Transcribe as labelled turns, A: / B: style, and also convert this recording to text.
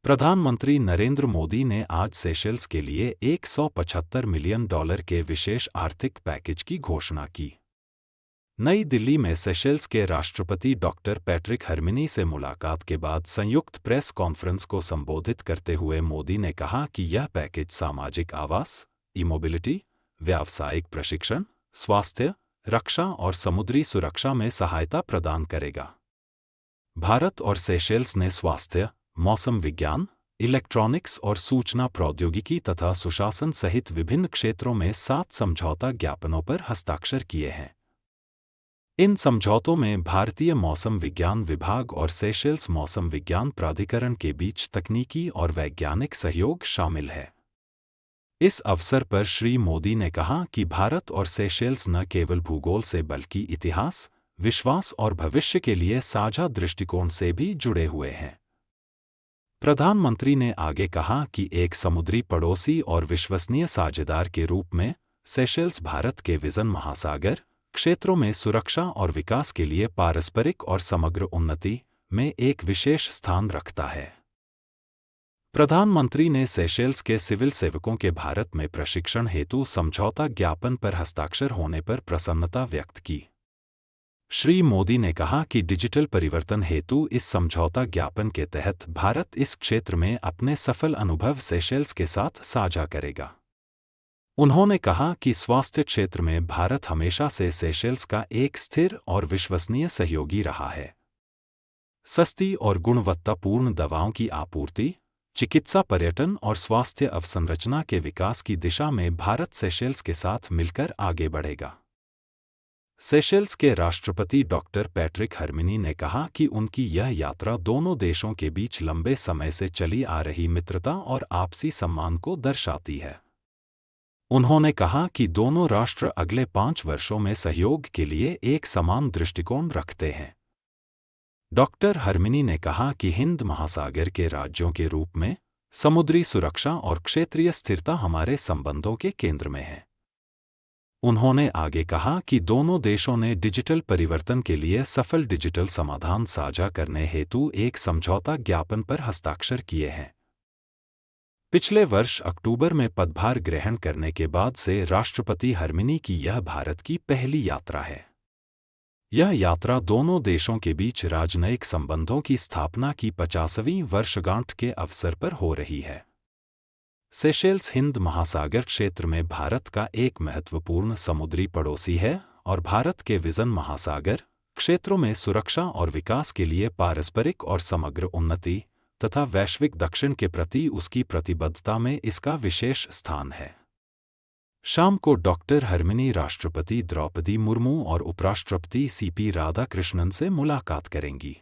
A: प्रधानमंत्री नरेंद्र मोदी ने आज सेशेल्स के लिए $175 मिलियन के विशेष आर्थिक पैकेज की घोषणा की। नई दिल्ली में सेशेल्स के राष्ट्रपति डॉक्टर पैट्रिक हरमिनी से मुलाकात के बाद संयुक्त प्रेस कॉन्फ्रेंस को संबोधित करते हुए मोदी ने कहा कि यह पैकेज सामाजिक आवास, ई-मोबिलिटी, व्यावसायिक प्रशिक्षण, स्वास्थ्य, रक्षा और समुद्री सुरक्षा में सहायता प्रदान करेगा। भारत और सेशेल्स ने स्वास्थ्य, मौसम विज्ञान, इलेक्ट्रॉनिक्स और सूचना प्रौद्योगिकी तथा सुशासन सहित विभिन्न क्षेत्रों में 7 समझौता ज्ञापनों पर हस्ताक्षर किए हैं। इन समझौतों में भारतीय मौसम विज्ञान विभाग और सेशेल्स मौसम विज्ञान प्राधिकरण के बीच तकनीकी और वैज्ञानिक सहयोग शामिल है। इस अवसर पर श्री मोदी ने कहा कि भारत और सेशेल्स न केवल भूगोल से बल्कि इतिहास, विश्वास और भविष्य के लिए साझा दृष्टिकोण से भी जुड़े हुए हैं। प्रधानमंत्री ने आगे कहा कि एक समुद्री पड़ोसी और विश्वसनीय साझेदार के रूप में सेशेल्स भारत के विजन महासागर क्षेत्रों में सुरक्षा और विकास के लिए पारस्परिक और समग्र उन्नति में एक विशेष स्थान रखता है। प्रधानमंत्री ने सेशेल्स के सिविल सेवकों के भारत में प्रशिक्षण हेतु समझौता ज्ञापन पर हस्ताक्षर होने पर प्रसन्नता व्यक्त की। श्री मोदी ने कहा कि डिजिटल परिवर्तन हेतु इस समझौता ज्ञापन के तहत भारत इस क्षेत्र में अपने सफल अनुभव सेशेल्स के साथ साझा करेगा। उन्होंने कहा कि स्वास्थ्य क्षेत्र में भारत हमेशा से सेशेल्स का एक स्थिर और विश्वसनीय सहयोगी रहा है। सस्ती और गुणवत्तापूर्ण दवाओं की आपूर्ति, चिकित्सा पर्यटन और स्वास्थ्य अवसंरचना के विकास की दिशा में भारत सेशेल्स के साथ मिलकर आगे बढ़ेगा। सेशेल्स के राष्ट्रपति डॉक्टर पैट्रिक हरमिनी ने कहा कि उनकी यह यात्रा दोनों देशों के बीच लंबे समय से चली आ रही मित्रता और आपसी सम्मान को दर्शाती है। उन्होंने कहा कि दोनों राष्ट्र अगले 5 वर्षों में सहयोग के लिए एक समान दृष्टिकोण रखते हैं। डॉक्टर हरमिनी ने कहा कि हिंद महासागर के राज्यों के रूप में समुद्री सुरक्षा और क्षेत्रीय स्थिरता हमारे संबंधों के केंद्र में है। उन्होंने आगे कहा कि दोनों देशों ने डिजिटल परिवर्तन के लिए सफल डिजिटल समाधान साझा करने हेतु एक समझौता ज्ञापन पर हस्ताक्षर किए हैं। पिछले वर्ष अक्टूबर में पदभार ग्रहण करने के बाद से राष्ट्रपति हरमिनी की यह भारत की पहली यात्रा है। यह यात्रा दोनों देशों के बीच राजनयिक संबंधों की स्थापना की 50वीं वर्षगांठ के अवसर पर हो रही है। सेशेल्स हिंद महासागर क्षेत्र में भारत का एक महत्वपूर्ण समुद्री पड़ोसी है और भारत के विजन महासागर क्षेत्रों में सुरक्षा और विकास के लिए पारस्परिक और समग्र उन्नति तथा वैश्विक दक्षिण के प्रति उसकी प्रतिबद्धता में इसका विशेष स्थान है। शाम को डॉक्टर हरमिनी राष्ट्रपति द्रौपदी मुर्मू और उपराष्ट्रपति सीपी राधाकृष्णन से मुलाकात करेंगी।